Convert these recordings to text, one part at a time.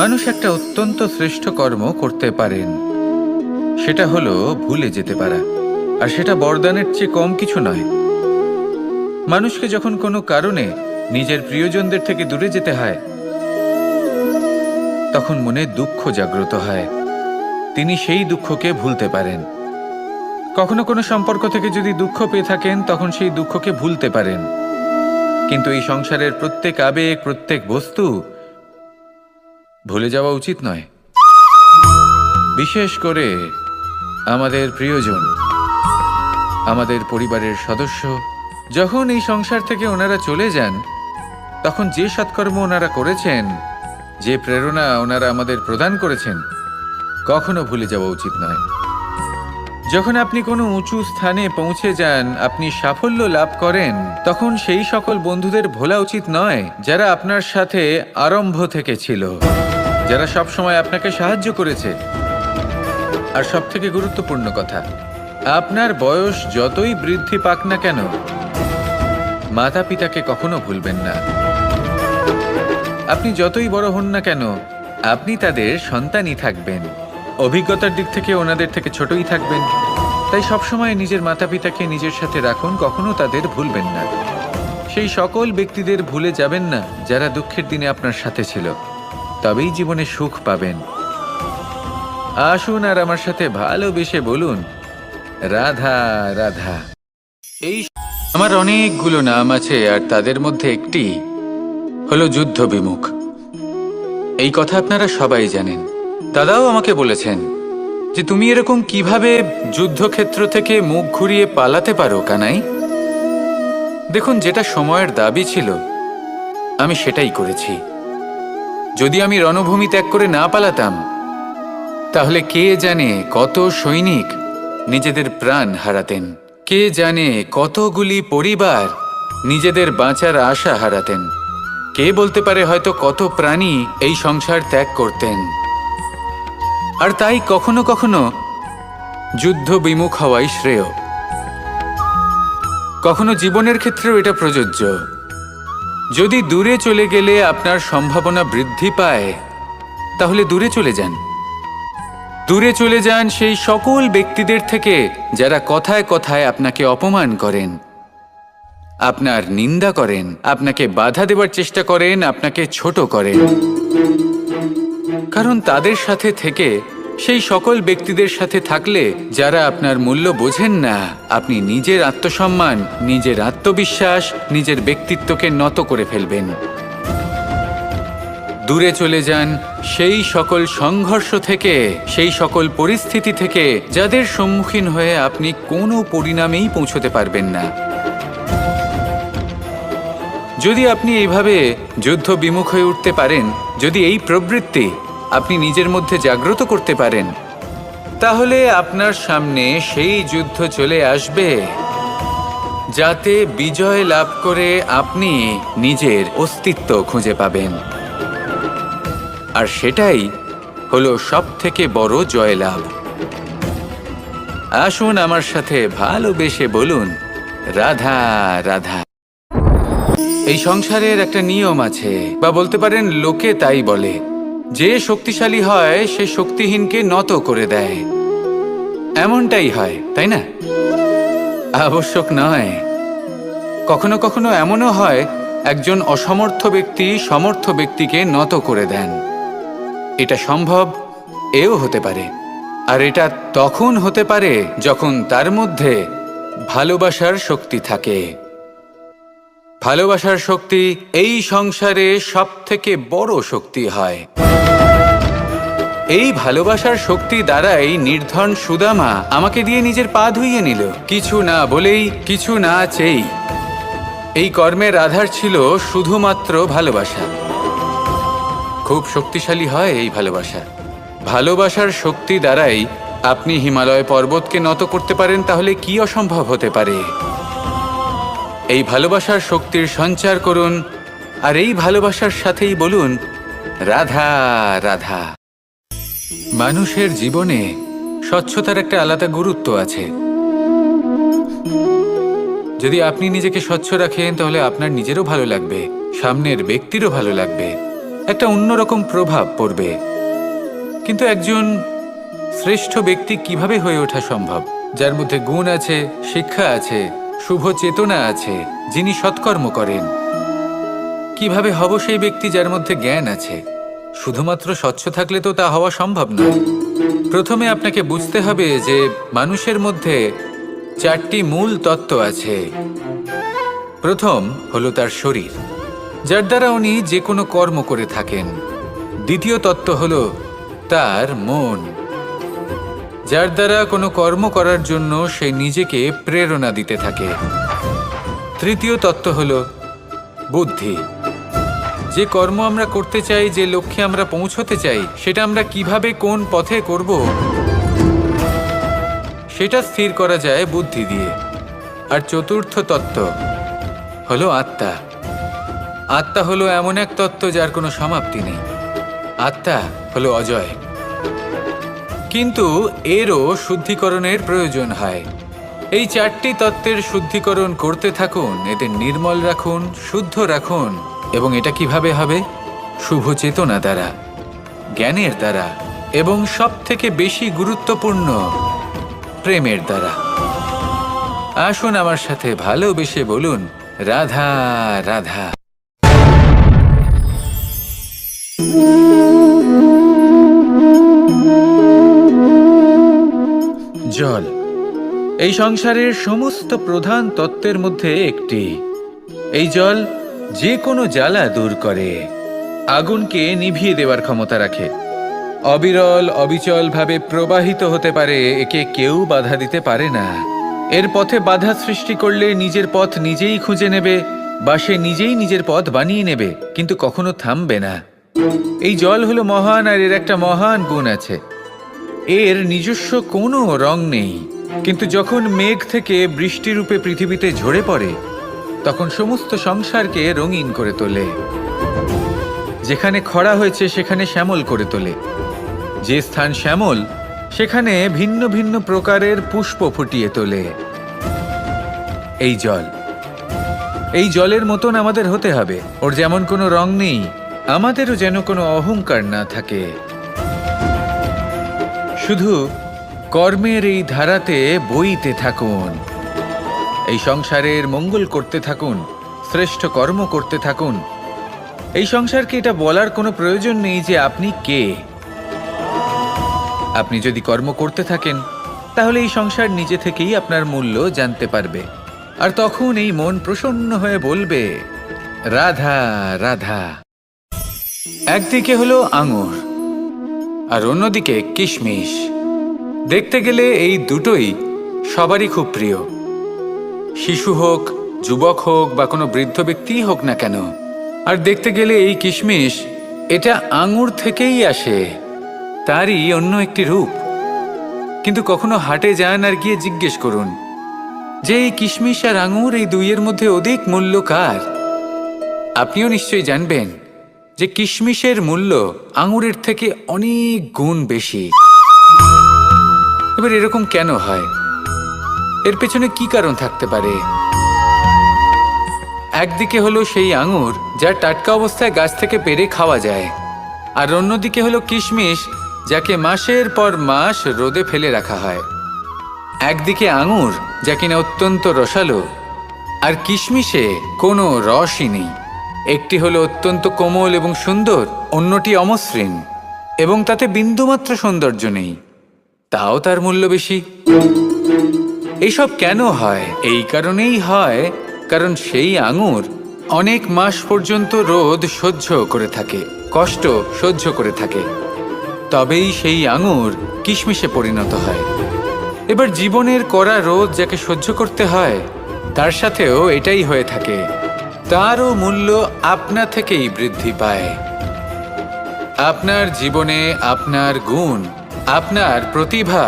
মানুষ একটা অত্যন্ত শ্রেষ্ঠ কর্ম করতে পারেন, সেটা হলো ভুলে যেতে পারা। আর সেটা বরদানের চেয়ে কম কিছু নয়। মানুষকে যখন কোনো কারণে নিজের প্রিয়জনদের থেকে দূরে যেতে হয়, তখন মনে দুঃখ জাগ্রত হয়। তিনি সেই দুঃখকে ভুলতে পারেন। কখনো কোনো সম্পর্ক থেকে যদি দুঃখ পেয়ে থাকেন, তখন সেই দুঃখকে ভুলতে পারেন। কিন্তু এই সংসারের প্রত্যেক আবেগ, প্রত্যেক বস্তু ভুলে যাওয়া উচিত নয়। বিশেষ করে আমাদের প্রিয়জন, আমাদের পরিবারের সদস্য। যখন এই সংসার থেকে ওনারা চলে যান, তখন যে সৎকর্ম ওনারা করেছেন, যে প্রেরণা ওনারা আমাদের প্রদান করেছেন, কখনো ভুলে যাওয়া উচিত নয়। যখন আপনি কোনো উঁচু স্থানে পৌঁছে যান, আপনি সাফল্য লাভ করেন, তখন সেই সকল বন্ধুদের ভোলা উচিত নয় যারা আপনার সাথে আরম্ভ থেকে ছিল, যারা সব সময় আপনাকে সাহায্য করেছে। আর সবথেকে গুরুত্বপূর্ণ কথা, আপনার বয়স যতই বৃদ্ধি পাক না কেন, মাতা পিতাকে কখনো ভুলবেন না। আপনি যতই বড় হন না কেন, আপনি তাদের সন্তানই থাকবেন। অভিজ্ঞতার দিক থেকে ওনাদের থেকে ছোটই থাকবেন। তাই সবসময় নিজের মাতা পিতাকে নিজের সাথে রাখুন, কখনো তাদের ভুলবেন না। সেই সকল ব্যক্তিদের ভুলে যাবেন না যারা দুঃখের দিনে আপনার সাথে ছিল, তবেই জীবনে সুখ পাবেন। আসুন আর আমার সাথে ভালোবেসে বলুন, রাধা রাধা। এই আমার অনেকগুলো নাম আছে, আর তাদের মধ্যে একটি হলো যুদ্ধ বিমুখ। এই কথা আপনারা সবাই জানেন। দাদাও আমাকে বলেছেন যে তুমি এরকম কিভাবে যুদ্ধক্ষেত্র থেকে মুখ ঘুরিয়ে পালাতে পারো কানাই। দেখুন, যেটা সময়ের দাবি ছিল আমি সেটাই করেছি। যদি আমি রণভূমি ত্যাগ করে না পালাতাম, তাহলে কে জানে কত সৈনিক নিজেদের প্রাণ হারাতেন, কে জানে কতগুলি পরিবার নিজেদের বাঁচার আশা হারাতেন, কে বলতে পারে হয়তো কত প্রাণী এই সংসার ত্যাগ করতেন। আর তাই কখনো কখনো যুদ্ধ বিমুখ হওয়াই শ্রেয়। কখনো জীবনের ক্ষেত্রেও এটা প্রযোজ্য। যদি দূরে চলে গেলে আপনার সম্ভাবনা বৃদ্ধি পায়, তাহলে দূরে চলে যান। দূরে চলে যান সেই সকল ব্যক্তিদের থেকে যারা কথায় কথায় আপনাকে অপমান করেন, আপনার নিন্দা করেন, আপনাকে বাধা দেবার চেষ্টা করেন, আপনাকে ছোট করেন। কারণ তাদের সাথে থেকে, সেই সকল ব্যক্তিদের সাথে থাকলে যারা আপনার মূল্য বোঝেন না, আপনি নিজের আত্মসম্মান, নিজের আত্মবিশ্বাস, নিজের ব্যক্তিত্বকে নত করে ফেলবেন। দূরে চলে যান সেই সকল সংঘর্ষ থেকে, সেই সকল পরিস্থিতি থেকে যাদের সম্মুখীন হয়ে আপনি কোনো পরিণামেই পৌঁছতে পারবেন না। যদি আপনি এইভাবে যুদ্ধ বিমুখ হয়ে উঠতে পারেন, যদি এই প্রবৃত্তি আপনি নিজের মধ্যে জাগ্রত করতে পারেন, তাহলে আপনার সামনে সেই যুদ্ধ চলে আসবে যাতে বিজয় লাভ করে আপনি নিজের অস্তিত্ব খুঁজে পাবেন। আর সেটাই হলো সবথেকে বড় জয়লাভ। আসুন আমার সাথে ভালোবেসে বলুন, রাধা রাধা। এই সংসারের একটা নিয়ম আছে, বা বলতে পারেন লোকে তাই বলে, যে শক্তিশালী হয় সে শক্তিহীনকে নত করে দেয়। এমনটাই হয়, তাই না? আবশ্যক নয়। কখনো কখনো এমনও হয় একজন অসমর্থ ব্যক্তি সমর্থ ব্যক্তিকে নত করে দেন। এটা সম্ভব, এও হতে পারে। আর এটা তখন হতে পারে যখন তার মধ্যে ভালোবাসার শক্তি থাকে। ভালোবাসার শক্তি এই সংসারে সবথেকে বড় শক্তি হয়। এই ভালোবাসার শক্তি দ্বারাই নির্ধন সুদামা আমাকে দিয়ে নিজের পা ধুইয়ে নিল, কিছু না বলেই, কিছু না চেয়েই। এই কর্মের আধার ছিল শুধুমাত্র ভালোবাসা। খুব শক্তিশালী হয় এই ভালোবাসা। ভালোবাসার শক্তি দ্বারাই আপনি হিমালয় পর্বতকে নত করতে পারেন, তাহলে কি অসম্ভব হতে পারে? এই ভালোবাসার শক্তির সঞ্চার করুন, আর এই ভালোবাসার সাথেই বলুন, রাধা রাধা। মানুষের জীবনে স্বচ্ছতার একটা আলাদা গুরুত্ব আছে। যদি আপনি নিজেকে স্বচ্ছ রাখেন, তাহলে আপনার নিজেরও ভালো লাগবে, সামনের ব্যক্তিরও ভালো লাগবে। একটা অন্যরকম প্রভাব পড়বে। কিন্তু একজন শ্রেষ্ঠ ব্যক্তি কিভাবে হয়ে ওঠা সম্ভব, যার মধ্যে গুণ আছে, শিক্ষা আছে, শুভ চেতনা আছে, যিনি সৎকর্ম করেন? কিভাবে হব সেই ব্যক্তি যার মধ্যে জ্ঞান আছে? শুধুমাত্র স্বচ্ছ থাকলে তো তা হওয়া সম্ভব নয়। প্রথমে আপনাকে বুঝতে হবে যে মানুষের মধ্যে 4টি মূল তত্ত্ব আছে। প্রথম হলো তার শরীর, যার দ্বারা উনি যে কোনো কর্ম করে থাকেন। দ্বিতীয় তত্ত্ব হলো তার মন, যার দ্বারা কোনো কর্ম করার জন্য সে নিজেকে প্রেরণা দিতে থাকে। তৃতীয় তত্ত্ব হলো বুদ্ধি, যে কর্ম আমরা করতে চাই, যে লক্ষ্যে আমরা পৌঁছতে চাই, সেটা আমরা কিভাবে কোন পথে করব সেটা স্থির করা যায় বুদ্ধি দিয়ে। আর চতুর্থ তত্ত্ব হলো আত্মা। আত্মা হলো এমন এক তত্ত্ব যার কোনো সমাপ্তি নেই। আত্মা হলো অজয়। কিন্তু এরও শুদ্ধিকরণের প্রয়োজন হয়। এই 4টি তত্ত্বের শুদ্ধিকরণ করতে থাকুন, এদের নির্মল রাখুন, শুদ্ধ রাখুন। এবং এটা কিভাবে হবে? শুভ চেতনা দ্বারা, জ্ঞানের দ্বারা, এবং সবথেকে বেশি গুরুত্বপূর্ণ প্রেমের দ্বারা। আসুন আমার সাথে ভালোবেসে বলুন, রাধা রাধা। জল এই সংসারের সমস্ত প্রধান তত্ত্বের মধ্যে একটি। এই জল যে কোনো জ্বালা দূর করে, আগুনকে নিভিয়ে দেওয়ার ক্ষমতা রাখে, অবিরল অবিচলভাবে প্রবাহিত হতে পারে, একে কেউ বাধা দিতে পারে না। এর পথে বাধা সৃষ্টি করলে নিজের পথ নিজেই খুঁজে নেবে, বা সে নিজেই নিজের পথ বানিয়ে নেবে, কিন্তু কখনো থামবে না। এই জল হলো মহান, আর এর একটা মহান গুণ আছে, এর নিজস্ব কোনো রং নেই। কিন্তু যখন মেঘ থেকে বৃষ্টিরূপে পৃথিবীতে ঝরে পড়ে, তখন সমস্ত সংসারকে রঙিন করে তোলে। যেখানে খরা হয়েছে সেখানে শ্যামল করে তোলে, যে স্থান শ্যামল সেখানে ভিন্ন ভিন্ন প্রকারের পুষ্প ফুটিয়ে তোলে। এই জল, এই জলের মতন আমাদের হতে হবে। ওর যেমন কোনো রং নেই, আমাদেরও যেন কোনো অহংকার না থাকে। শুধু কর্মের এই ধারাতে বইতে থাকুন, এই সংসারের মঙ্গল করতে থাকুন, শ্রেষ্ঠ কর্ম করতে থাকুন। এই সংসারকে এটা বলার কোনো প্রয়োজন নেই যে আপনি কে। আপনি যদি কর্ম করতে থাকেন, তাহলে এই সংসার নিজে থেকেই আপনার মূল্য জানতে পারবে। আর তখন এই মন প্রসন্ন হয়ে বলবে, রাধা রাধা। একদিকে হলো আঙুর, আর অন্যদিকে কিশমিশ। দেখতে গেলে এই দুটোই সবারই খুব প্রিয়। শিশু হোক, যুবক হোক, বা কোনো বৃদ্ধ ব্যক্তিই হোক না কেন। আর দেখতে গেলে এই কিশমিশ, এটা আঙুর থেকেই আসে, তারই অন্য একটি রূপ। কিন্তু কখনো হাটে যান আর গিয়ে জিজ্ঞেস করুন যে এই কিশমিশ আর আঙুর, এই দুইয়ের মধ্যে অধিক মূল্য কার? আপনিও নিশ্চয়ই জানবেন যে কিশমিশের মূল্য আঙুরের থেকে অনেক গুণ বেশি। এবার এরকম কেন হয়? এর পেছনে কি কারণ থাকতে পারে? একদিকে হলো সেই আঙুর যা টাটকা অবস্থায় গাছ থেকে পেড়ে খাওয়া যায়, আর অন্যদিকে হলো কিশমিশ যাকে মাসের পর মাস রোদে ফেলে রাখা হয়। একদিকে আঙুর যা কিনা অত্যন্ত রসালো, আর কিশমিশে কোনো রসই নেই। একটি হলো অত্যন্ত কোমল এবং সুন্দর, অন্যটি অমসৃণ এবং তাতে বিন্দুমাত্র সৌন্দর্য নেই, তাও তার মূল্য বেশি। এইসব কেন হয়? এই কারণেই হয় কারণ সেই আঙুর অনেক মাস পর্যন্ত রোদ সহ্য করে থাকে, কষ্ট সহ্য করে থাকে, তবেই সেই আঙুর কিশমিশে পরিণত হয়। এবার জীবনের কড়া রোদ যাকে সহ্য করতে হয়, তার সাথেও এটাই হয়ে থাকে, তারও মূল্য আপনা থেকেই বৃদ্ধি পায়। আপনার জীবনে আপনার গুণ, আপনার প্রতিভা,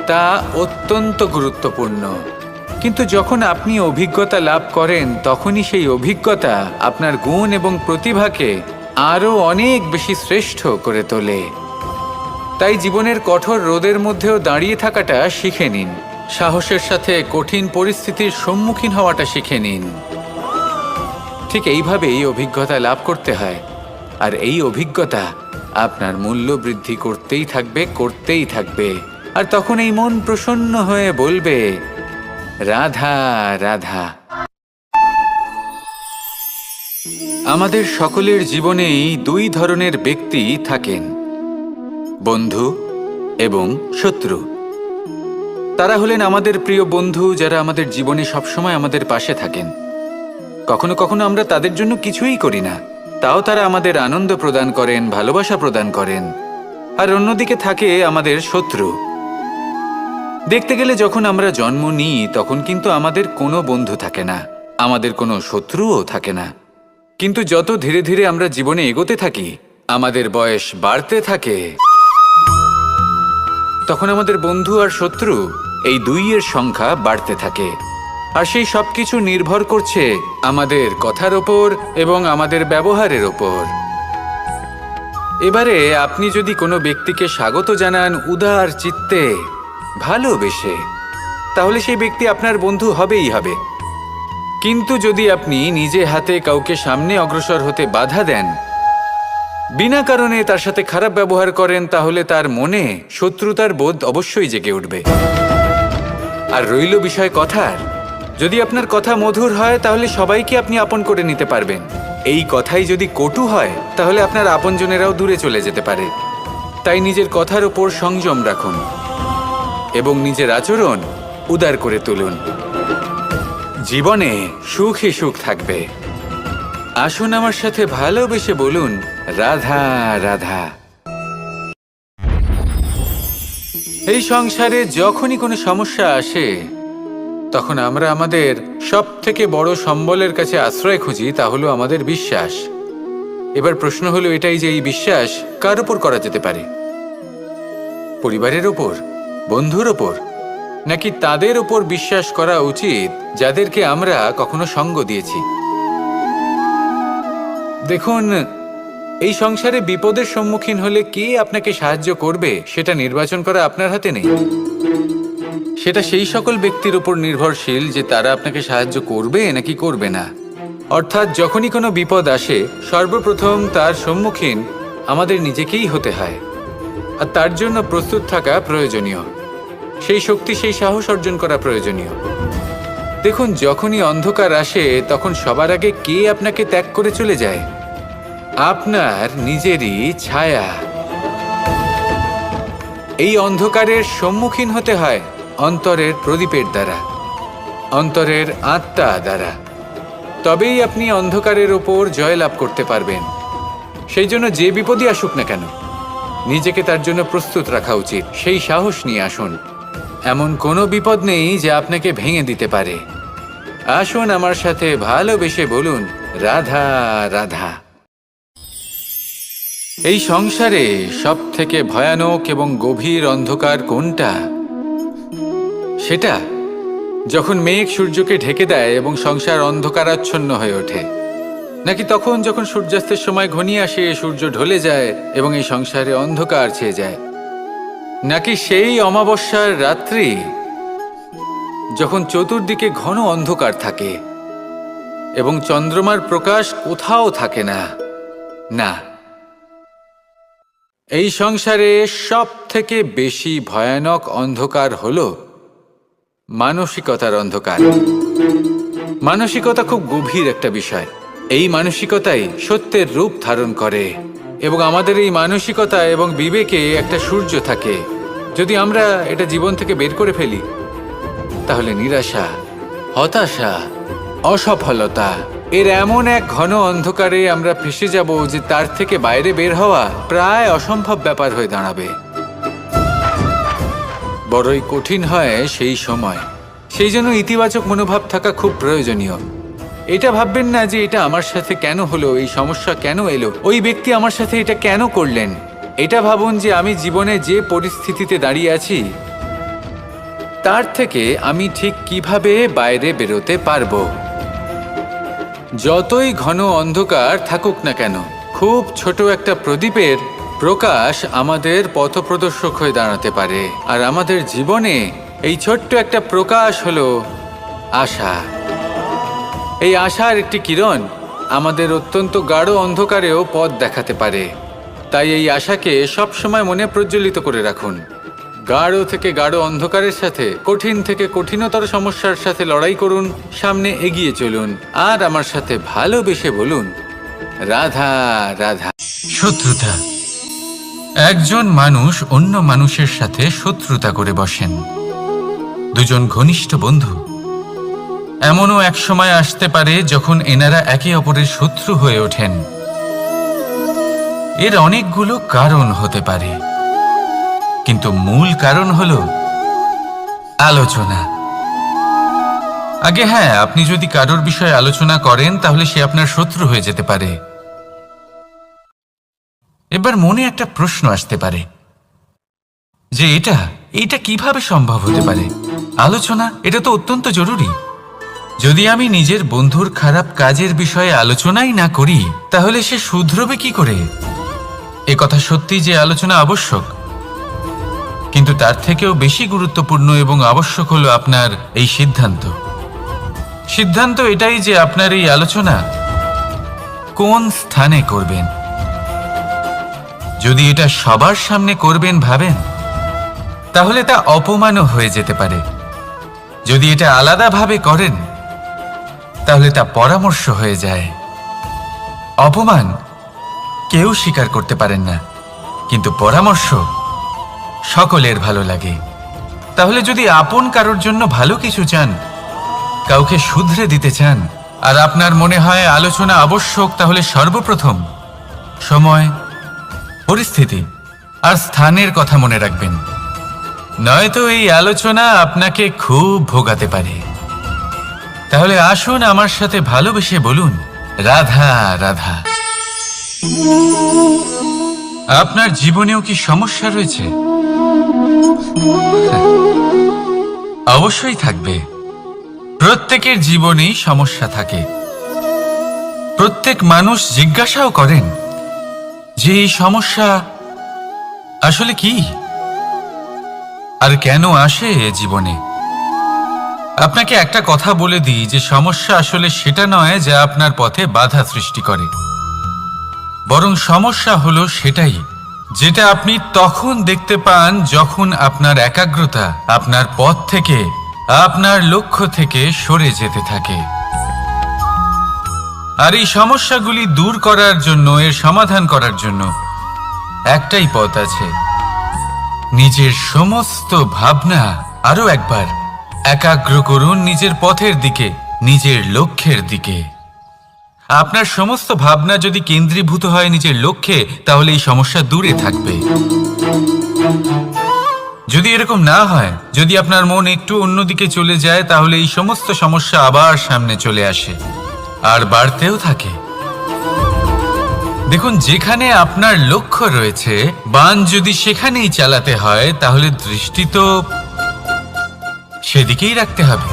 তা অত্যন্ত গুরুত্বপূর্ণ। কিন্তু যখন আপনি অভিজ্ঞতা লাভ করেন, তখনই সেই অভিজ্ঞতা আপনার গুণ এবং প্রতিভাকে আরও অনেক বেশি শ্রেষ্ঠ করে তোলে। তাই জীবনের কঠোর রোদের মধ্যেও দাঁড়িয়ে থাকাটা শিখে নিন, সাহসের সাথে কঠিন পরিস্থিতির সম্মুখীন হওয়াটা শিখে নিন। ঠিক এইভাবেই অভিজ্ঞতা লাভ করতে হয়। আর এই অভিজ্ঞতা আপনার মূল্য বৃদ্ধি করতেই থাকবে। আর তখন এই মন প্রসন্ন হয়ে বলবে, রাধা রাধা। আমাদের সকলের জীবনেই দুই ধরনের ব্যক্তি থাকেন, বন্ধু এবং শত্রু। তারা হলেন আমাদের প্রিয় বন্ধু, যারা আমাদের জীবনে সবসময় আমাদের পাশে থাকেন। কখনো কখনো আমরা তাদের জন্য কিছুই করি না, তাও তারা আমাদের আনন্দ প্রদান করেন, ভালোবাসা প্রদান করেন। আর অন্যদিকে থাকে আমাদের শত্রু। দেখতে গেলে যখন আমরা জন্ম নিই তখন কিন্তু আমাদের কোনো বন্ধু থাকে না, আমাদের কোনো শত্রুও থাকে না। কিন্তু যত ধীরে ধীরে আমরা জীবনে এগোতে থাকি, আমাদের বয়স বাড়তে থাকে, তখন আমাদের বন্ধু আর শত্রু এই দুইয়ের সংখ্যা বাড়তে থাকে। আর সেই সবকিছু নির্ভর করছে আমাদের কথার ওপর এবং আমাদের ব্যবহারের ওপর। এবারে আপনি যদি কোনো ব্যক্তিকে স্বাগত জানান উদার চিত্তে, ভালোবেসে, তাহলে সেই ব্যক্তি আপনার বন্ধু হবেই হবে। কিন্তু যদি আপনি নিজে হাতে কাউকে সামনে অগ্রসর হতে বাধা দেন, বিনা কারণে তার সাথে খারাপ ব্যবহার করেন, তাহলে তার মনে শত্রুতার বোধ অবশ্যই জেগে উঠবে। আর রইল বিষয় কথার, যদি আপনার কথা মধুর হয় তাহলে সবাইকে আপনি আপন করে নিতে পারবেন। এই কথাই যদি কটু হয় তাহলে আপনার আপনজনেরাও দূরে চলে যেতে পারে। তাই নিজের কথার উপর সংযম রাখুন এবং নিজের আচরণ উদার করে তুলুন। জীবনে সুখই সুখ থাকবে। আসুন আমার সাথে ভালোবেসে বলুন, রাধা রাধা। এই সংসারে যখনই কোনো সমস্যা আসে তখন আমরা আমাদের সব থেকে বড় সম্বলের কাছে আশ্রয় খুঁজি, তা হলো আমাদের বিশ্বাস। এবার প্রশ্ন হলো এটাই যে এই বিশ্বাস কার উপর করা যেতে পারে? পরিবারের ওপর, বন্ধুর ওপর, নাকি তাদের ওপর বিশ্বাস করা উচিত যাদেরকে আমরা কখনো সঙ্গ দিয়েছি? দেখুন, এই সংসারে বিপদের সম্মুখীন হলে কে আপনাকে সাহায্য করবে সেটা নির্বাচন করা আপনার হাতে নেই। সেটা সেই সকল ব্যক্তির উপর নির্ভরশীল যে তারা আপনাকে সাহায্য করবে নাকি করবে না। অর্থাৎ যখনই কোনো বিপদ আসে সর্বপ্রথম তার সম্মুখীন আমাদের নিজেকেই হতে হয়। আর তার জন্য প্রস্তুত থাকা প্রয়োজনীয়, সেই শক্তি, সেই সাহস অর্জন করা প্রয়োজনীয়। দেখুন, যখনই অন্ধকার আসে তখন সবার আগে কে আপনাকে ত্যাগ করে চলে যায়? আপনার নিজেরই ছায়া। এই অন্ধকারের সম্মুখীন হতে হয় অন্তরের প্রদীপের দ্বারা, অন্তরের আত্মা দ্বারা। তবেই আপনি অন্ধকারের ওপর জয়লাভ করতে পারবেন। সেই জন্য যে বিপদই আসুক না কেন, নিজেকে তার জন্য প্রস্তুত রাখা উচিত। সেই সাহস নিয়ে আসুন। এমন কোনো বিপদ নেই যা আপনাকে ভেঙে দিতে পারে। আসুন আমার সাথে ভালোবেসে বলুন, রাধা রাধা। এই সংসারে সব থেকে ভয়ানক এবং গভীর অন্ধকার কোনটা? সেটা যখন মেঘ সূর্যকে ঢেকে দেয় এবং সংসার অন্ধকারাচ্ছন্ন হয়ে ওঠে, নাকি তখন যখন সূর্যাস্তের সময় ঘনিয়ে আসে, সূর্য ঢলে যায় এবং এই সংসারে অন্ধকার ছেয়ে যায়, নাকি সেই অমাবস্যার রাত্রি যখন চতুর্দিকে ঘন অন্ধকার থাকে এবং চন্দ্রমার প্রকাশ কোথাও থাকে না? না, এই সংসারে সব থেকে বেশি ভয়ানক অন্ধকার হলো মানসিকতার অন্ধকার। মানসিকতা খুব গভীর একটা বিষয়। এই মানসিকতাই সত্যের রূপ ধারণ করে এবং আমাদের এই মানসিকতা এবং বিবেকে একটা সূর্য থাকে। যদি আমরা এটা জীবন থেকে বের করে ফেলি তাহলে নিরাশা, হতাশা, অসফলতা এর এমন এক ঘন অন্ধকারে আমরা ফেঁসে যাব যে তার থেকে বাইরে বের হওয়া প্রায় অসম্ভব ব্যাপার হয়ে দাঁড়াবে। বড়ই কঠিন হয় সেই সময়। সেই জন্য ইতিবাচক মনোভাব থাকা খুব প্রয়োজনীয়। এটা ভাববেন না যে এটা আমার সাথে কেন হলো, এই সমস্যা কেন এলো, ওই ব্যক্তি আমার সাথে এটা কেন করলেন। এটা ভাবুন যে আমি জীবনে যে পরিস্থিতিতে দাঁড়িয়ে আছি তার থেকে আমি ঠিক কিভাবে বাইরে বেরোতে পারবো। যতই ঘন অন্ধকার থাকুক না কেন, খুব ছোট একটা প্রদীপের প্রকাশ আমাদের পথপ্রদর্শক হয়ে দাঁড়াতে পারে। আর আমাদের জীবনে এই ছোট্ট একটা প্রকাশ হলো আশা। এই আশার একটি কিরণ আমাদের অত্যন্ত গাঢ় অন্ধকারেও পথ দেখাতে পারে। তাই এই আশাকে সবসময় মনে প্রজ্বলিত করে রাখুন। গাঢ় থেকে গাঢ় অন্ধকারের সাথে, কঠিন থেকে কঠিনতর সমস্যার সাথে লড়াই করুন, সামনে এগিয়ে চলুন, আর আমার সাথে ভালোবেসে বলুন, রাধা রাধা। শত্রুতা। একজন মানুষ অন্য মানুষের সাথে শত্রুতা করে বসেন। দুজন ঘনিষ্ঠ বন্ধু। এমনও এক সময় আসতে পারে যখন এনারা একে অপরের শত্রু হয়ে ওঠেন। এর অনেকগুলো কারণ হতে পারে, কিন্তু মূল কারণ হলো আলোচনা। আগে হ্যাঁ, আপনি যদি কারোর বিষয়ে আলোচনা করেন তাহলে সে আপনার শত্রু হয়ে যেতে পারে। এবার মনে একটা প্রশ্ন আসতে পারে যে এটা কিভাবে সম্ভব হতে পারে? আলোচনা, এটা তো অত্যন্ত জরুরি। যদি আমি নিজের বন্ধুর খারাপ কাজের বিষয়ে আলোচনাই না করি তাহলে সে শুধরবে কি করে? এ কথা সত্যি যে আলোচনা আবশ্যক, কিন্তু তার থেকেও বেশি গুরুত্বপূর্ণ এবং আবশ্যক হলো আপনার এই সিদ্ধান্ত। সিদ্ধান্ত এটাই যে আপনার এই আলোচনা কোন স্থানে করবেন। যদি এটা সবার সামনে করবেন ভাবেন, তাহলে তা অপমানও হয়ে যেতে পারে। যদি এটা আলাদাভাবে করেন তাহলে তা পরামর্শ হয়ে যায়। অপমান কেউ স্বীকার করতে পারেন না, কিন্তু পরামর্শ সকলের ভালো লাগে। তাহলে যদি আপন কারোর জন্য ভালো কিছু চান, কাউকে শুধরে দিতে চান, আর আপনার মনে হয় আলোচনা আবশ্যক, তাহলে সর্বপ্রথম সময়, পরিস্থিতি আর স্থানের কথা মনে রাখবেন। নয়তো এই আলোচনা আপনাকে খুব ভোগাতে পারে। তাহলে আসুন আমার সাথে ভালোবেসে বলুন, রাধা রাধা। আপনার জীবনেও কি সমস্যা রয়েছে? অবশ্যই থাকবে। প্রত্যেকের জীবনেই সমস্যা থাকে। প্রত্যেক মানুষ জিজ্ঞাসাও করেন যে এই সমস্যা আসলে কি আর কেন আসে এ জীবনে। আপনাকে একটা কথা বলে দিই যে সমস্যা আসলে সেটা নয় যা আপনার পথে বাধা সৃষ্টি করে, বরং সমস্যা হলো সেটাই যেটা আপনি তখন দেখতে পান যখন আপনার একাগ্রতা আপনার পথ থেকে, আপনার লক্ষ্য থেকে সরে যেতে থাকে। আর এই সমস্যাগুলি দূর করার জন্য, এর সমাধান করার জন্য একটাই পথ আছে। নিজের সমস্ত ভাবনা আরো একবার একাগ্র করুন নিজের পথের দিকে, নিজের লক্ষ্যের দিকে। আপনার সমস্ত ভাবনা যদি কেন্দ্রীভূত হয় নিজের লক্ষ্যে, তাহলে এই সমস্যা দূরে থাকবে। যদি এরকম না হয়, যদি আপনার মন একটু অন্যদিকে চলে যায়, তাহলে এই সমস্ত সমস্যা আবার সামনে চলে আসে আর বাড়তেও থাকে। দেখুন, যেখানে আপনার লক্ষ্য রয়েছে, বাণ যদি সেখানেই চালাতে হয়, তাহলে দৃষ্টি তো সেদিকেই রাখতে হবে।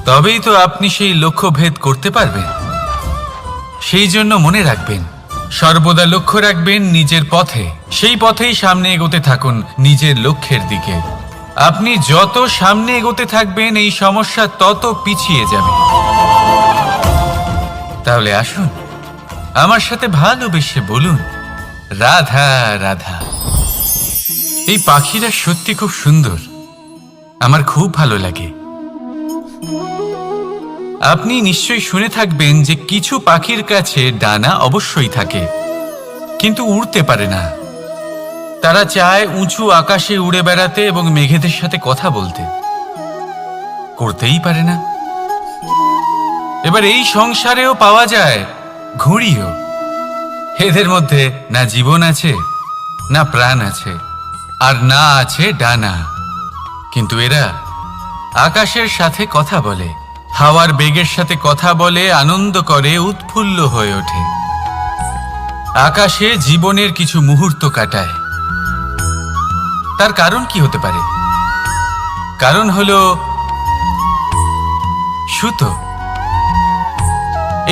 তবেই তো আপনি সেই লক্ষ্য ভেদ করতে পারবেন। সেই জন্য মনে রাখবেন, সর্বদা লক্ষ্য রাখবেন নিজের পথে, সেই পথেই সামনে এগোতে থাকুন নিজের লক্ষ্যের দিকে। আপনি যত সামনে এগোতে থাকবেন এই সমস্যা তত পিছিয়ে যাবে। তাহলে আসুন আমার সাথে ভালোবেসে বলুন, রাধা রাধা। এই পাখিরা সত্যি খুব সুন্দর, আমার খুব ভালো লাগে। আপনি নিশ্চয়ই শুনে থাকবেন যে কিছু পাখির কাছে ডানা অবশ্যই থাকে, কিন্তু উড়তে পারে না। তারা চায় উঁচু আকাশে উড়ে বেড়াতে এবং মেঘেদের সাথে কথা বলতে, করতেই পারে না। এবার এই সংসারেও পাওয়া যায় ঘুড়িও। এদের মধ্যে না জীবন আছে, না প্রাণ আছে, আর না আছে ডানা, কিন্তু এরা আকাশের সাথে কথা বলে, হাওয়ার বেগের সাথে কথা বলে, আনন্দ করে, উৎফুল্ল হয়ে ওঠে। আকাশে জীবনের কিছু মুহূর্ত কাটায়। তার কারণ কি হতে পারে? কারণ হলো সুতো।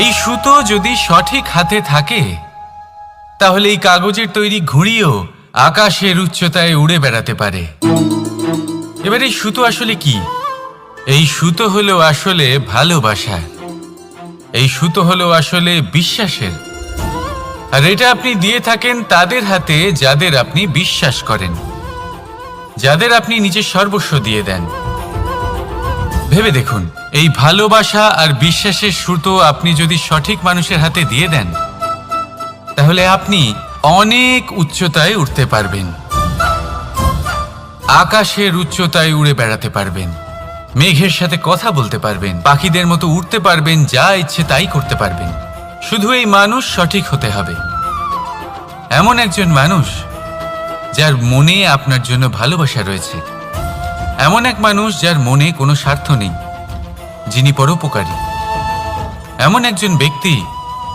এই সুতো যদি সঠিক হাতে থাকে, তাহলে এই কাগজের তৈরি ঘুড়িও আকাশের উচ্চতায় উড়ে বেড়াতে পারে। এবার এই সুতো আসলে কি? এই সুতো হলো আসলে ভালোবাসা। এই সুতো হলো আসলে বিশ্বাসের, আর এটা আপনি দিয়ে থাকেন তাদের হাতে যাদের আপনি বিশ্বাস করেন, যাদের আপনি নিজের সর্বস্ব দিয়ে দেন। ভেবে দেখুন, এই ভালোবাসা আর বিশ্বাসের সুতো আপনি যদি সঠিক মানুষের হাতে দিয়ে দেন, তাহলে আপনি অনেক উচ্চতায় উঠতে পারবেন, আকাশের উচ্চতায় উড়ে বেড়াতে পারবেন, মেঘের সাথে কথা বলতে পারবেন, পাখিদের মতো উড়তে পারবেন, যা ইচ্ছে তাই করতে পারবেন। শুধু এই মানুষ সঠিক হতে হবে, এমন একজন মানুষ যার মনে আপনার জন্য ভালোবাসা রয়েছে, এমন এক মানুষ যার মনে কোনো স্বার্থ নেই, যিনি পরোপকারী, এমন একজন ব্যক্তি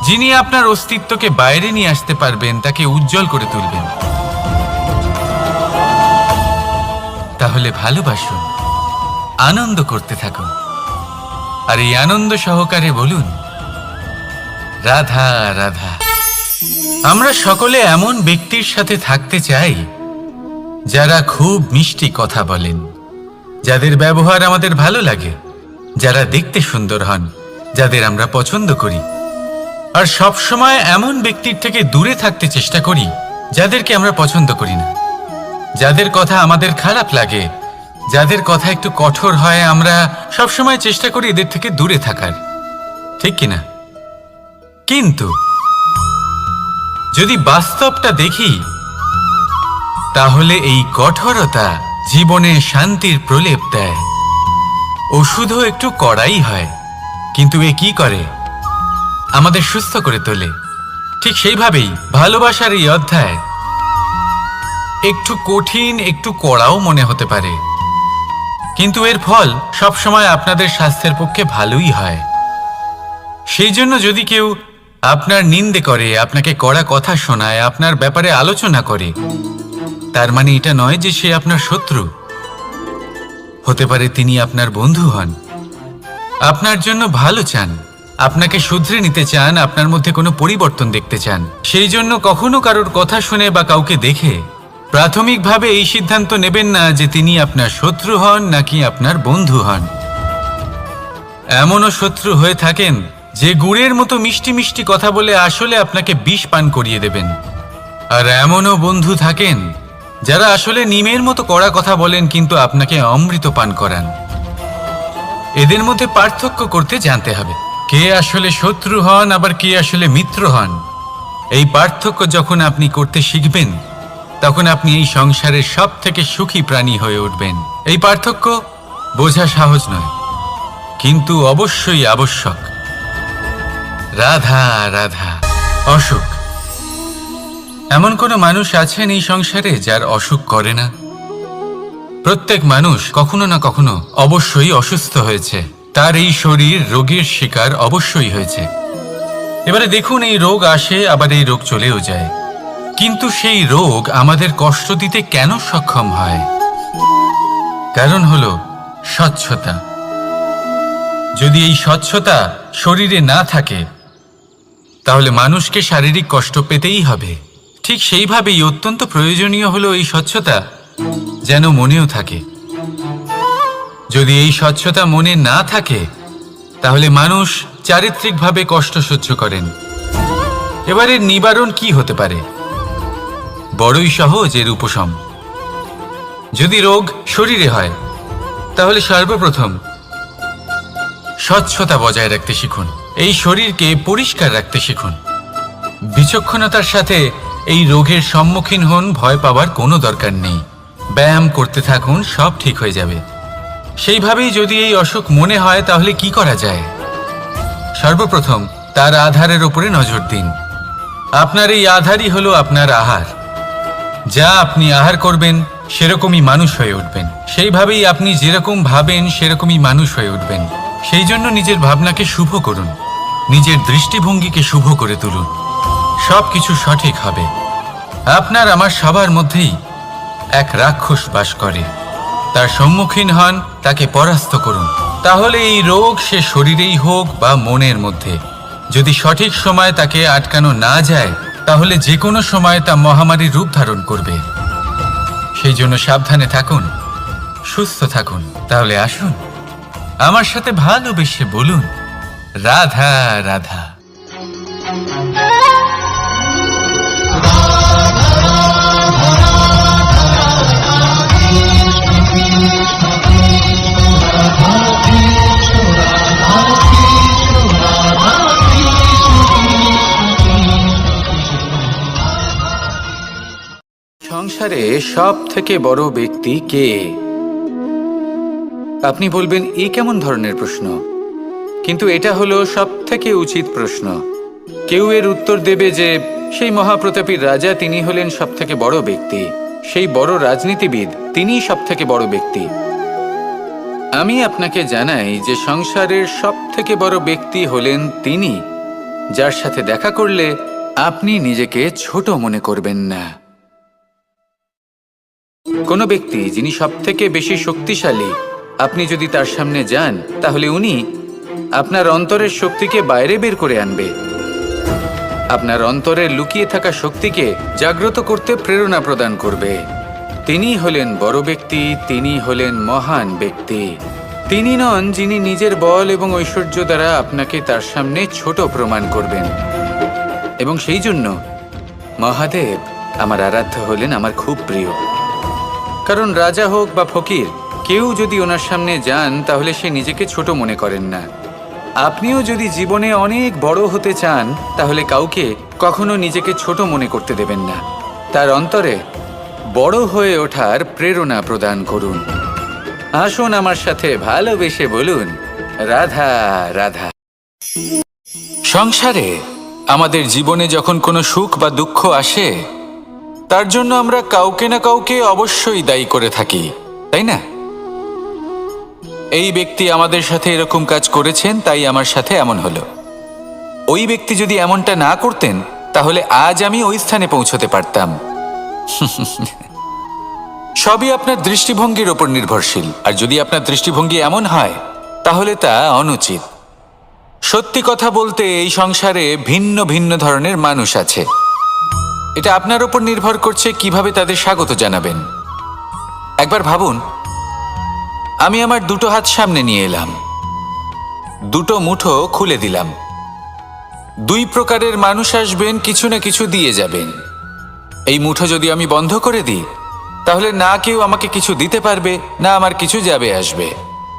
যিনি আপনার অস্তিত্বকে বাইরে নিয়ে আসতে পারবেন, তাকে উজ্জ্বল করে তুলবেন। তাহলে ভালোবাসুন, আনন্দ করতে থাকুন, আর এই আনন্দ সহকারে বলুন, রাধা রাধা। আমরা সকলে এমন ব্যক্তির সাথে থাকতে চাই যারা খুব মিষ্টি কথা বলেন, যাদের ব্যবহার আমাদের ভালো লাগে, যারা দেখতে সুন্দর হন, যাদের আমরা পছন্দ করি। আর সব সময় এমন ব্যক্তির থেকে দূরে থাকতে চেষ্টা করি যাদেরকে আমরা পছন্দ করি না, যাদের কথা আমাদের খারাপ লাগে, যাদের কথা একটু কঠোর হয়। আমরা সব সময় চেষ্টা করি এদের থেকে দূরে থাকার, ঠিক কিনা? কিন্তু যদি বাস্তবটা দেখি, তাহলে এই কঠোরতা জীবনে শান্তির প্রলেপ দেয়। ওষুধও একটু কড়াই হয়, কিন্তু এ কি করে? আমাদের সুস্থ করে তোলে। ঠিক সেইভাবেই ভালোবাসার এই অধ্যায় একটু কঠিন, একটু কড়াও মনে হতে পারে, কিন্তু এর ফল সবসময় আপনাদের স্বাস্থ্যের পক্ষে ভালোই হয়। সেই জন্য যদি কেউ আপনার নিন্দে করে, আপনাকে কড়া কথা শোনায়, আপনার ব্যাপারে আলোচনা করে, তার মানে এটা নয় যে সে আপনার শত্রু। হতে পারে তিনি আপনার বন্ধু হন, আপনার জন্য ভালো চান, আপনাকে শুধরে নিতে চান, আপনার মধ্যে কোনো পরিবর্তন দেখতে চান। সেই জন্য কখনো কারোর কথা শুনে বা কাউকে দেখে প্রাথমিকভাবে এই সিদ্ধান্ত নেবেন না যে তিনি আপনার শত্রু হন নাকি আপনার বন্ধু হন। এমনও শত্রু হয়ে থাকেন যে গুড়ের মতো মিষ্টি মিষ্টি কথা বলে আসলে আপনাকে বিষ পান করিয়ে দেবেন, আর এমনও বন্ধু থাকেন যারা আসলে নিমের মতো কড়া কথা বলেন কিন্তু আপনাকে অমৃত পান করান। এদের মধ্যে পার্থক্য করতে জানতে হবে, কে আসলে শত্রু হন আবার কে আসলে মিত্র হন। এই পার্থক্য যখন আপনি করতে শিখবেন, তখন আপনি এই সংসারের সব থেকে সুখী প্রাণী হয়ে উঠবেন। এই পার্থক্য বোঝা সহজ নয়, কিন্তু অবশ্যই আবশ্যক। রাধা রাধা। অসুখ। এমন কোনো মানুষ আছেন এই সংসারে যার অসুখ করে না? প্রত্যেক মানুষ কখনো না কখনো অবশ্যই অসুস্থ হয়েছে, তার এই শরীর রোগের শিকার অবশ্যই হয়েছে। এবারে দেখুন, এই রোগ আসে আবার এই রোগ চলেও যায়, কিন্তু সেই রোগ আমাদের কষ্ট দিতে কেন সক্ষম হয়? কারণ হলো স্বচ্ছতা। যদি এই স্বচ্ছতা শরীরে না থাকে, তাহলে মানুষকে শারীরিক কষ্ট পেতেই হবে। ঠিক সেইভাবেই অত্যন্ত প্রয়োজনীয় হলো এই স্বচ্ছতা যেন মনেও থাকে। যদি এই স্বচ্ছতা মনে না থাকে, তাহলে মানুষ চারিত্রিকভাবে কষ্ট সহ্য করেন। এবারে নিবারণ কি হতে পারে? বড়ই সহজ এর উপশম। যদি রোগ শরীরে হয়, তাহলে সর্বপ্রথম স্বচ্ছতা বজায় রাখতে শিখুন, এই শরীরকে পরিষ্কার রাখতে শিখুন। বিচক্ষণতার সাথে এই রোগের সম্মুখীন হন, ভয় পাওয়ার কোনো দরকার নেই। ব্যায়াম করতে থাকুন, সব ঠিক হয়ে যাবে। সেইভাবেই যদি এই অসুখ মনে হয়, তাহলে কি করা যায়? সর্বপ্রথম তার আধারের উপরে নজর দিন। আপনার এই আধারই হলো আপনার আহার। যা আপনি আহার করবেন সেরকমই মানুষ হয়ে উঠবেন। সেইভাবেই আপনি যেরকম ভাবেন সেরকমই মানুষ হয়ে উঠবেন। সেই জন্য নিজের ভাবনাকে শুভ করুন, নিজের দৃষ্টিভঙ্গিকে শুভ করে তুলুন, সব কিছু সঠিক হবে। আপনার আমার সবার মধ্যেই এক রাক্ষস বাস করে, তার সম্মুখীন হন, তাকে পরাস্ত করুন। তাহলে এই রোগ সে শরীরেই হোক বা মনের মধ্যে, যদি সঠিক সময় তাকে আটকানো না যায়, তাহলে যে কোনো সময় তা মহামারীর রূপ ধারণ করবে। সেই জন্য সাবধানে থাকুন, সুস্থ থাকুন। তাহলে আসুন আমার সাথে ভালোবেসে বলুন, রাধা রাধা। সংসারে সব থেকে বড় ব্যক্তি কে? আপনি বলবেন এই কেমন ধরনের প্রশ্ন, কিন্তু এটা হলো সব থেকে উচিত প্রশ্ন। কেউ এর উত্তর দেবে যে সেই মহাপ্রতাপী রাজা, তিনি হলেন সব থেকে বড় ব্যক্তি, সেই বড় রাজনীতিবিদ, তিনিই সব থেকে বড় ব্যক্তি। আমি আপনাকে জানাই যে সংসারের সব থেকে বড় ব্যক্তি হলেন তিনি, যার সাথে দেখা করলে আপনি নিজেকে ছোট মনে করবেন না। কোনো ব্যক্তি যিনি সব থেকে বেশি শক্তিশালী, আপনি যদি তার সামনে যান তাহলে উনি আপনার অন্তরের শক্তিকে বাইরে বের করে আনবে, আপনার অন্তরের লুকিয়ে থাকা শক্তিকে জাগ্রত করতে প্রেরণা প্রদান করবে। তিনি হলেন বড় ব্যক্তি, তিনি হলেন মহান ব্যক্তি। তিনি নন যিনি নিজের বল এবং ঐশ্বর্য দ্বারা আপনাকে তার সামনে ছোট প্রমাণ করবেন। এবং সেই জন্য মহাদেব আমার আরাধ্য হলেন আমার খুব প্রিয়। কারণ রাজা হোক বা ফকির, কেউ যদি ওনার সামনে যান তাহলে সে নিজেকে ছোট মনে করেন না। আপনিও যদি জীবনে অনেক বড় হতে চান তাহলে কাউকে কখনো নিজেকে ছোট মনে করতে দেবেন না। তার অন্তরে বড় হয়ে ওঠার প্রেরণা প্রদান করুন। আসুন আমার সাথে ভালোবেসে বলুন, রাধা রাধা। সংসারে আমাদের জীবনে যখন কোনো সুখ বা দুঃখ আসে, তার জন্য আমরা কাউকে না কাউকে অবশ্যই দায়ী করে থাকি, তাই না? এই ব্যক্তি আমাদের সাথে এরকম কাজ করেছেন, তাই আমার সাথে এমন হলো। ওই ব্যক্তি যদি এমনটা না করতেন তাহলে আজ আমি ওই স্থানে পৌঁছতে পারতাম। সবই আপনার দৃষ্টিভঙ্গির ওপর নির্ভরশীল, আর যদি আপনার দৃষ্টিভঙ্গি এমন হয় তাহলে তা অনুচিত। সত্যি কথা বলতে এই সংসারে ভিন্ন ভিন্ন ধরনের মানুষ আছে। এটা আপনার ওপর নির্ভর করছে কিভাবে তাদের স্বাগত জানাবেন। একবার ভাবুন, আমি আমার দুটো হাত সামনে নিয়ে এলাম, দুটো মুঠো খুলে দিলাম। দুই প্রকারের মানুষ আসবেন, কিছু না কিছু দিয়ে যাবেন। এই মুঠো যদি আমি বন্ধ করে দিই তাহলে না কেউ আমাকে কিছু দিতে পারবে, না আমার কিছু যাবে আসবে।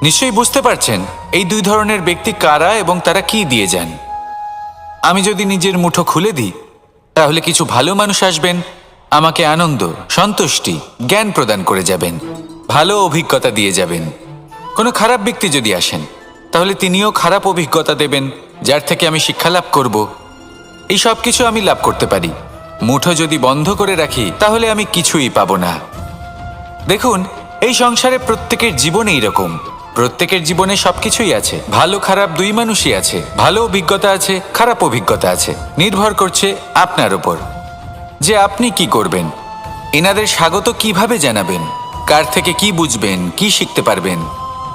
নিশ্চয়ই বুঝতে পারছেন এই দুই ধরনের ব্যক্তি কারা এবং তারা কি দিয়ে যান। আমি যদি নিজের মুঠো খুলে দিই তাহলে কিছু ভালো মানুষ আসবেন, আমাকে আনন্দ, সন্তুষ্টি, জ্ঞান প্রদান করে যাবেন, ভালো অভিজ্ঞতা দিয়ে যাবেন। কোনো খারাপ ব্যক্তি যদি আসেন তাহলে তিনিও খারাপ অভিজ্ঞতা দেবেন, যার থেকে আমি শিক্ষা লাভ করব। এই সব কিছু আমি লাভ করতে পারি। মুঠো যদি বন্ধ করে রাখি তাহলে আমি কিছুই পাবো না। দেখুন, এই সংসারে প্রত্যেকের জীবনে এইরকম, প্রত্যেকের জীবনে সবকিছুই আছে, ভালো খারাপ দুই মানুষই আছে, ভালো অভিজ্ঞতা আছে, খারাপ অভিজ্ঞতা আছে। নির্ভর করছে আপনার উপর যে আপনি কি করবেন, এনাদের স্বাগত কিভাবে জানাবেন, কার থেকে কি বুঝবেন, কি শিখতে পারবেন,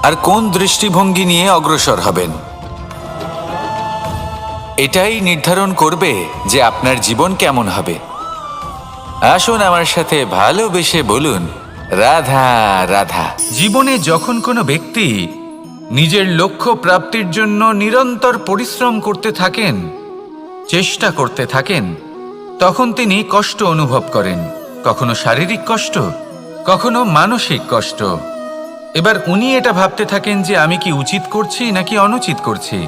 আর কোন দৃষ্টিভঙ্গি নিয়ে অগ্রসর হবেন। এটাই নির্ধারণ করবে যে আপনার জীবন কেমন হবে। আসুন আমার সাথে ভালোবেসে বলুন, রাধা রাধা। জীবনে যখন কোনো ব্যক্তি নিজের লক্ষ্য প্রাপ্তির জন্য নিরন্তর পরিশ্রম করতে থাকেন, চেষ্টা করতে থাকেন, তখন তিনি কষ্ট অনুভব করেন, কখনো শারীরিক কষ্ট, কখনো মানসিক কষ্ট। এবার উনি এটা ভাবতে থাকেন যে আমি কি উচিত করছি নাকি অনুচিত করছি।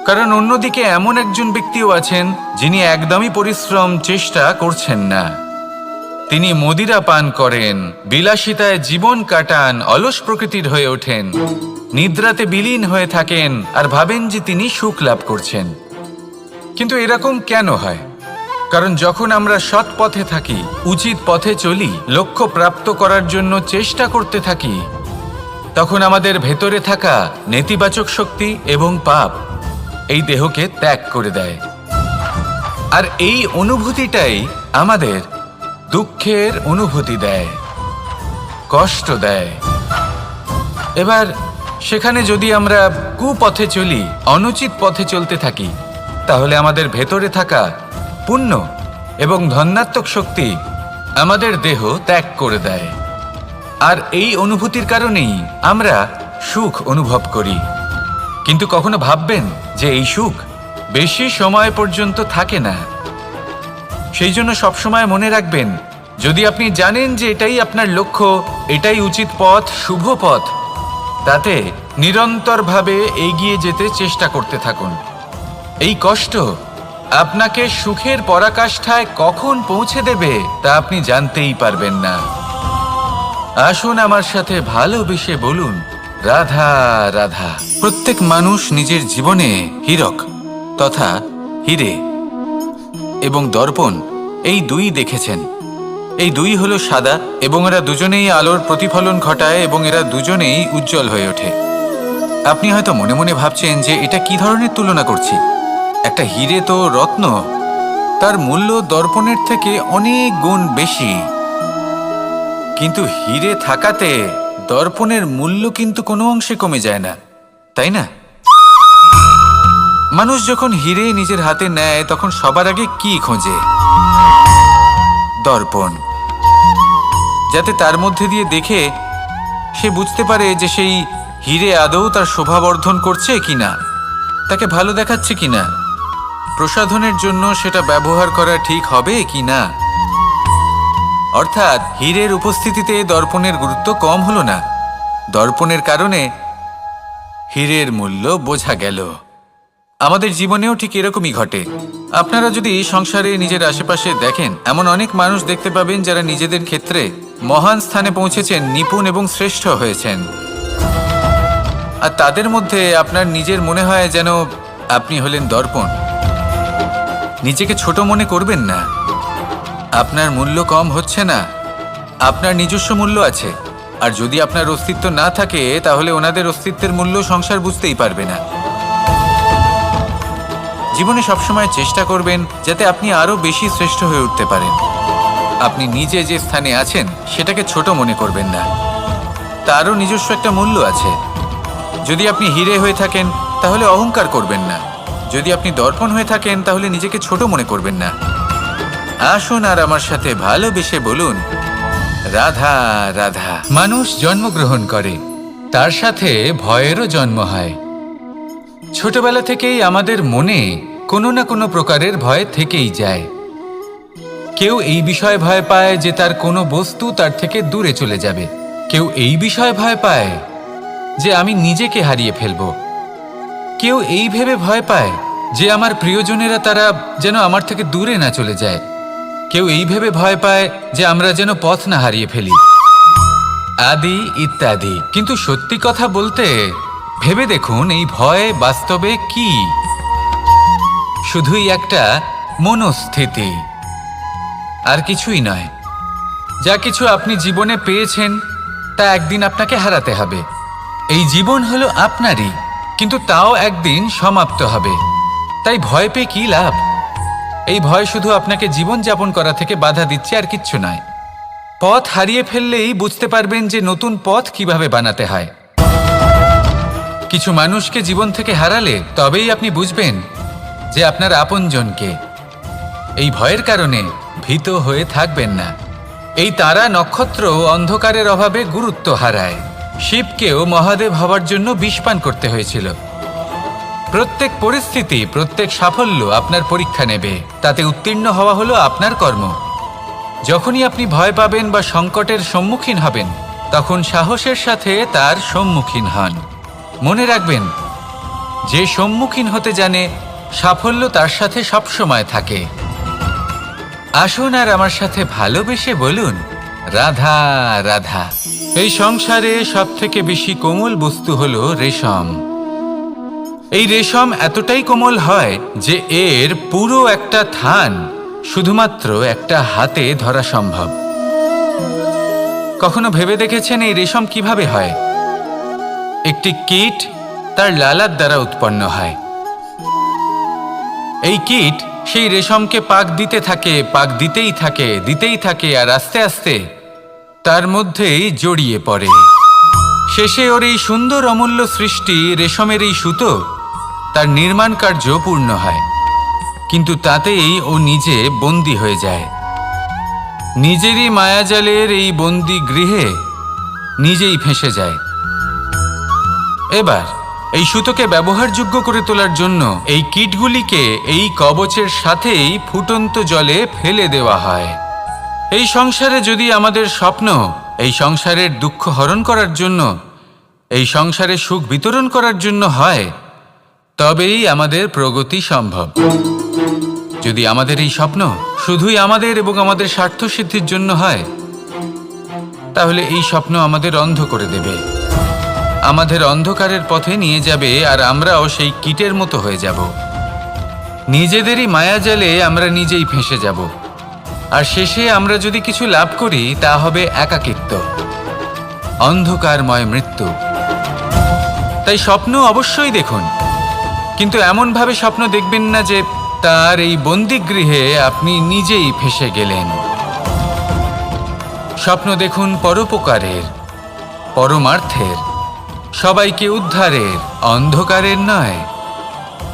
কারণ অন্যদিকে এমন একজন ব্যক্তিও আছেন যিনি একদমই পরিশ্রম, চেষ্টা করছেন না। তিনি মদিরা পান করেন, বিলাসিতায় জীবন কাটান, অলস প্রকৃতির হয়ে ওঠেন, নিদ্রাতে বিলীন হয়ে থাকেন আর ভাবেন যে তিনি সুখ লাভ করছেন। কিন্তু এরকম কেন হয়? কারণ যখন আমরা সৎ পথে থাকি, উচিত পথে চলি, লক্ষ্য প্রাপ্ত করার জন্য চেষ্টা করতে থাকি, তখন আমাদের ভেতরে থাকা নেতিবাচক শক্তি এবং পাপ এই দেহকে ত্যাগ করে দেয়। আর এই অনুভূতিটাই আমাদের দুঃখের অনুভূতি দেয়, কষ্ট দেয়। এবার সেখানে যদি আমরা কুপথে চলি, অনুচিত পথে চলতে থাকি, তাহলে আমাদের ভেতরে থাকা পুণ্য এবং ধনাত্মক শক্তি আমাদের দেহ ত্যাগ করে দেয়। আর এই অনুভূতির কারণেই আমরা সুখ অনুভব করি। কিন্তু কখনো ভাববেন যে এই সুখ বেশি সময় পর্যন্ত থাকে না। সেই জন্য সবসময় মনে রাখবেন, যদি আপনি জানেন যে এটাই আপনার লক্ষ্য, এটাই উচিত পথ, শুভ পথ, তাতে নিরন্তরভাবে এগিয়ে যেতে চেষ্টা করতে থাকুন। এই কষ্ট আপনাকে সুখের পরাকাষ্ঠায় কখন পৌঁছে দেবে তা আপনি জানতেই পারবেন না। আসুন আমার সাথে ভালোবেসে বলুন, রাধা রাধা। প্রত্যেক মানুষ নিজের জীবনে হীরক তথা হীরে এবং দর্পণ এই দুই দেখেছেন। এই দুই হলো সাদা এবং এরা দুজনেই আলোর প্রতিফলন ঘটায় এবং এরা দুজনেই উজ্জ্বল হয়ে ওঠে। আপনি হয়তো মনে মনে ভাবছেন যে এটা কি ধরনের তুলনা করছি। একটা হীরে তো রত্ন, তার মূল্য দর্পণের থেকে অনেক গুণ বেশি। কিন্তু হীরে থাকাতে দর্পণের মূল্য কিন্তু কোনো অংশে কমে যায় না, তাই না? মানুষ যখন হীরে নিজের হাতে নেয় তখন সবার আগে কি খোঁজে? দর্পণ, যাতে তার মধ্যে দিয়ে দেখে সে বুঝতে পারে যে সেই হীরে আদৌ তার শোভাবর্ধন করছে কিনা, তাকে ভালো দেখাচ্ছে কিনা, প্রসাধনের জন্য সেটা ব্যবহার করা ঠিক হবে কিনা। অর্থাৎ হীরের উপস্থিতিতে দর্পণের গুরুত্ব কম হলো না, দর্পণের কারণে হীরের মূল্য বোঝা গেল। আমাদের জীবনেও ঠিক এরকমই ঘটে। আপনারা যদি সংসারে নিজের আশেপাশে দেখেন, এমন অনেক মানুষ দেখতে পাবেন যারা নিজেদের ক্ষেত্রে মহান স্থানে পৌঁছেছেন, নিপুণ এবং শ্রেষ্ঠ হয়েছেন। আর তাদের মধ্যে আপনার নিজের মনে হয় যেন আপনি হলেন দর্পণ। নিজেকে ছোট মনে করবেন না। আপনার মূল্য কম হচ্ছে না, আপনার নিজস্ব মূল্য আছে। আর যদি আপনার অস্তিত্ব না থাকে তাহলে ওনাদের অস্তিত্বের মূল্য সংসার বুঝতেই পারবে না। জীবনে সবসময় চেষ্টা করবেন যাতে আপনি আরো বেশি শ্রেষ্ঠ হয়ে উঠতে পারেন। আপনি নিজে যে স্থানে আছেন সেটাকে ছোট মনে করবেন না, তারও নিজস্ব একটা মূল্য আছে। যদি আপনি হীরে হয়ে থাকেন তাহলে অহংকার করবেন না, যদি আপনি দর্পণ হয়ে থাকেন তাহলে নিজেকে ছোট মনে করবেন না। আসুন আর আমার সাথে ভালোবেসে বলুন, রাধা রাধা। মানুষ জন্মগ্রহণ করে, তার সাথে ভয়েরও জন্ম হয়। ছোটবেলা থেকেই আমাদের মনে কোনো না কোনো প্রকারের ভয় থেকেই যায়। কেউ এই বিষয়ে ভয় পায় যে তার কোনো বস্তু তার থেকে দূরে চলে যাবে, কেউ এই বিষয়ে ভয় পায় যে আমি নিজেকে হারিয়ে ফেলব, কেউ এই ভেবে ভয় পায় যে আমার প্রিয়জনেরা তারা যেন আমার থেকে দূরে না চলে যায়, কেউ এই ভেবে ভয় পায় যে আমরা যেন পথ না হারিয়ে ফেলি, আদি ইত্যাদি। কিন্তু সত্যি কথা বলতে ভেবে দেখুন, এই ভয় বাস্তবে কি? শুধুই একটা মনস্থিতি, আর কিছুই নয়। যা কিছু আপনি জীবনে পেয়েছেন তা একদিন আপনাকে হারাতে হবে। এই জীবন হলো আপনারই, কিন্তু তাও একদিন সমাপ্ত হবে। তাই ভয় পেয়ে কি লাভ? এই ভয় শুধু আপনাকে জীবন যাপন করা থেকে বাধা দিচ্ছে, আর কিচ্ছু নয়। পথ হারিয়ে ফেললেই বুঝতে পারবেন যে নতুন পথ কিভাবে বানাতে হয়। কিছু মানুষকে জীবন থেকে হারালে তবেই আপনি বুঝবেন যে আপনার আপনজনকে। এই ভয়ের কারণে ভীত হয়ে থাকবেন না। এই তারা নক্ষত্র অন্ধকারের অভাবে গুরুত্ব হারায়। শিবকেও মহাদেব হওয়ার জন্য বিষপান করতে হয়েছিল। প্রত্যেক পরিস্থিতি, প্রত্যেক সাফল্য আপনার পরীক্ষা নেবে, তাতে উত্তীর্ণ হওয়া হলো আপনার কর্ম। যখনই আপনি ভয় পাবেন বা সংকটের সম্মুখীন হবেন, তখন সাহসের সাথে তার সম্মুখীন হন। মনে রাখবেন, যে সম্মুখীন হতে জানে সাফল্য তার সাথে সবসময় থাকে। আসুন আর আমার সাথে ভালোবেসে বলুন, রাধা রাধা। এই সংসারে সবথেকে বেশি কোমল বস্তু হলো রেশম। এই রেশম এতটাই কোমল হয় যে এর পুরো একটা থান শুধুমাত্র একটা হাতে ধরা সম্ভব। কখনো ভেবে দেখেছেন এই রেশম কিভাবে হয়? একটি কীট তার লালার দ্বারা উৎপন্ন হয়। এই কীট সেই রেশমকে পাক দিতে থাকে, পাক দিতেই থাকে, আর আস্তে আস্তে তার মধ্যেই জড়িয়ে পড়ে। শেষে ওর এই সুন্দর অমূল্য সৃষ্টি রেশমের এই সুতো তার নির্মাণ কার্য পূর্ণ হয়। কিন্তু তাতেই ও নিজে বন্দী হয়ে যায়। নিজেরই মায়াজালের এই বন্দী গৃহে নিজেই ফেঁসে যায়। এবার এই সুতোকে ব্যবহারযোগ্য করে তোলার জন্য এই কীটগুলিকে এই কবচের সাথেই ফুটন্ত জলে ফেলে দেওয়া হয়। এই সংসারে যদি আমাদের স্বপ্ন এই সংসারের দুঃখ হরণ করার জন্য, এই সংসারে সুখ বিতরণ করার জন্য হয়, তবেই আমাদের প্রগতি সম্ভব। যদি আমাদের এই স্বপ্ন শুধুই আমাদের এবং আমাদের স্বার্থসিদ্ধির জন্য হয়, তাহলে এই স্বপ্ন আমাদের অন্ধ করে দেবে, আমাদের অন্ধকারের পথে নিয়ে যাবে, আর আমরাও সেই কীটের মতো হয়ে যাব। নিজেদেরই মায়াজালে আমরা নিজেই ফেঁসে যাব, আর শেষে আমরা যদি কিছু লাভ করি তা হবে একাকিত্ব, অন্ধকারময় মৃত্যু। তাই স্বপ্ন অবশ্যই দেখুন, কিন্তু এমনভাবে স্বপ্ন দেখবেন না যে তার এই বন্দিগৃহে আপনি নিজেই ফেঁসে গেলেন। স্বপ্ন দেখুন পরোপকারের, পরমার্থের, সবাইকে উদ্ধারের, অন্ধকারের নয়।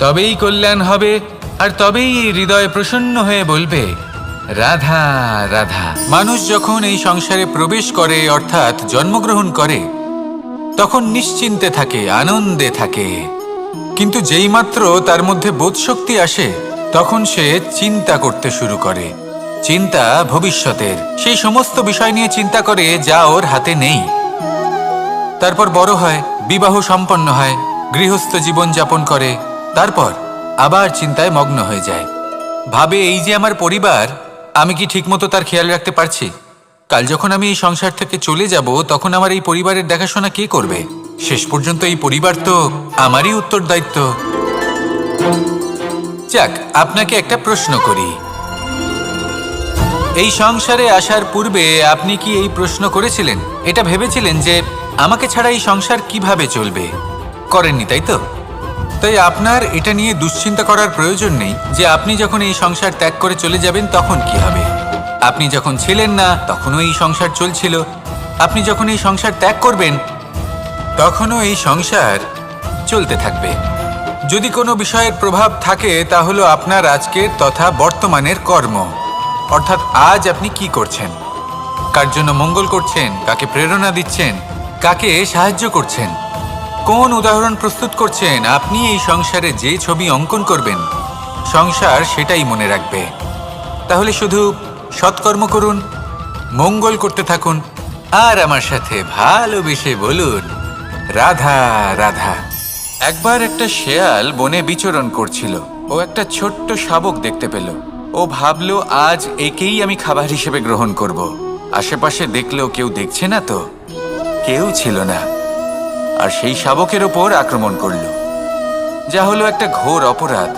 তবেই কল্যাণ হবে, আর তবেই এই হৃদয় প্রসন্ন হয়ে বলবে, রাধা রাধা। মানুষ যখন এই সংসারে প্রবেশ করে, অর্থাৎ জন্মগ্রহণ করে, তখন নিশ্চিন্তে থাকে, আনন্দে থাকে। কিন্তু যেইমাত্র তার মধ্যে বোধশক্তি আসে, তখন সে চিন্তা করতে শুরু করে। চিন্তা ভবিষ্যতের, সেই সমস্ত বিষয় নিয়ে চিন্তা করে যা ওর হাতে নেই। তারপর বড় হয়, বিবাহ সম্পন্ন হয়, গৃহস্থ জীবন যাপন করে, তারপর আবার চিন্তায় মগ্ন হয়ে যায়। ভাবে, এই যে আমার পরিবার, আমি কি ঠিকমতো তার খেয়াল রাখতে পারছি? কাল যখন আমি এই সংসার থেকে চলে যাব, তখন আমার এই পরিবারের দেখাশোনা কে করবে? শেষ পর্যন্ত এই পরিবার তো আমারই উত্তরদায়িত্ব। যাক, আপনাকে একটা প্রশ্ন করি। এই সংসারে আসার পূর্বে আপনি কি এই প্রশ্ন করেছিলেন, এটা ভেবেছিলেন যে আমাকে ছাড়া এই সংসার কিভাবে চলবে? করেননি, তাই তো? তাই আপনার এটা নিয়ে দুশ্চিন্তা করার প্রয়োজন নেই যে আপনি যখন এই সংসার ত্যাগ করে চলে যাবেন তখন কি হবে। আপনি যখন ছিলেন না তখনও এই সংসার চলছিল, আপনি যখন এই সংসার ত্যাগ করবেন তখনও এই সংসার চলতে থাকবে। যদি কোনো বিষয়ের প্রভাব থাকে, তা হলো আপনার আজকের তথা বর্তমানের কর্ম, অর্থাৎ আজ আপনি কি করছেন, কার জন্য মঙ্গল করছেন, কাকে প্রেরণা দিচ্ছেন, কাকে সাহায্য করছেন, কোন উদাহরণ প্রস্তুত করছেন। আপনি এই সংসারে যে ছবি অঙ্কন করবেন, সংসার সেটাই মনে রাখবে। তাহলে শুধু সৎকর্ম করুন, মঙ্গল করতে থাকুন, আর আমার সাথে ভালোবেসে বলুন, রাধা রাধা। একবার একটা শেয়াল বনে বিচরণ করছিল। ও একটা ছোট্ট শাবক দেখতে পেল। ও ভাবলো, আজ একেই আমি খাবার হিসেবে গ্রহণ করব। আশেপাশে দেখলো, কেউ দেখছে না তো? কেউ ছিল না। আর সেই শাবকের ওপর আক্রমণ করল, যা হলো একটা ঘোর অপরাধ।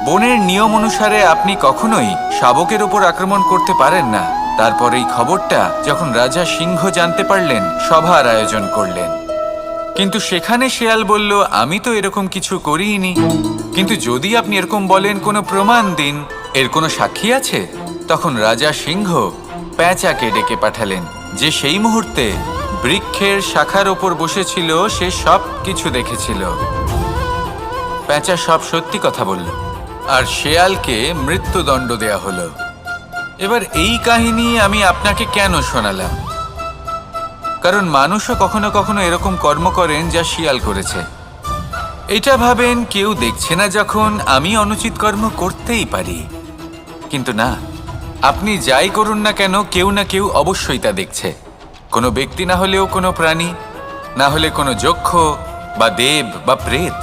বনের নিয়ম অনুসারে আপনি কখনোই শাবকের ওপর আক্রমণ করতে পারেন না। তারপর এই খবরটা যখন রাজা সিংহ জানতে পারলেন, সভার আয়োজন করলেন। কিন্তু সেখানে শেয়াল বলল, আমি তো এরকম কিছু করিনি। কিন্তু যদি আপনি এরকম বলেন, কোনো প্রমাণ দিন, এর কোনো সাক্ষী আছে? তখন রাজা সিংহ পেঁচাকে ডেকে পাঠালেন, যে সেই মুহূর্তে বৃক্ষের শাখার ওপর বসেছিল। সে সব কিছু দেখেছিল। পেঁচা সব সত্যি কথা বলল, আর শেয়ালকে মৃত্যুদণ্ড দেয়া হলো। এবার এই কাহিনী আমি আপনাকে কেন শোনালাম? কারণ মানুষও কখনো কখনো এরকম কর্ম করেন যা শিয়াল করেছে। এটা ভাবেন, কেউ দেখছে না যখন, আমি অনুচিত কর্ম করতেই পারি। কিন্তু না, আপনি যাই করুন না কেন, কেউ না কেউ অবশ্যই তা দেখছে। কোনো ব্যক্তি না হলেও কোনো প্রাণী, না হলে কোনো যক্ষ বা দেব বা প্রেত।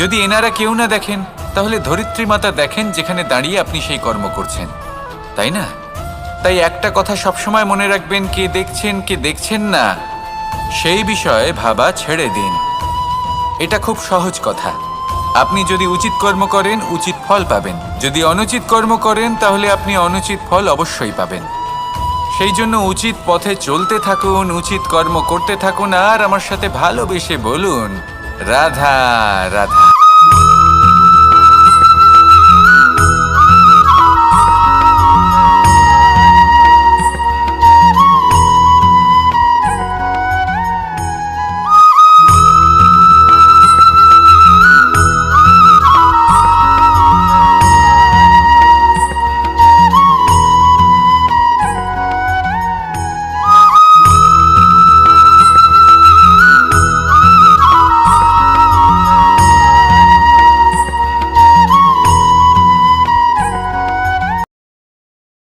যদি এনারা কেউ না দেখেন, তাহলে ধরিত্রী মাতা দেখেন, যেখানে দাঁড়িয়ে আপনি সেই কর্ম করছেন, তাই না? তাই একটা কথা সবসময় মনে রাখবেন, কে দেখছেন কে দেখছেন না সেই বিষয়ে ভাবা ছেড়ে দিন। এটা খুব সহজ কথা। আপনি যদি উচিত কর্ম করেন, উচিত ফল পাবেন। যদি অনুচিত কর্ম করেন, তাহলে আপনি অনুচিত ফল অবশ্যই পাবেন। সেই জন্য উচিত পথে চলতে থাকুন, উচিত কর্ম করতে থাকুন, আর আমার সাথে ভালোবেসে বলুন, রাধা রাধা।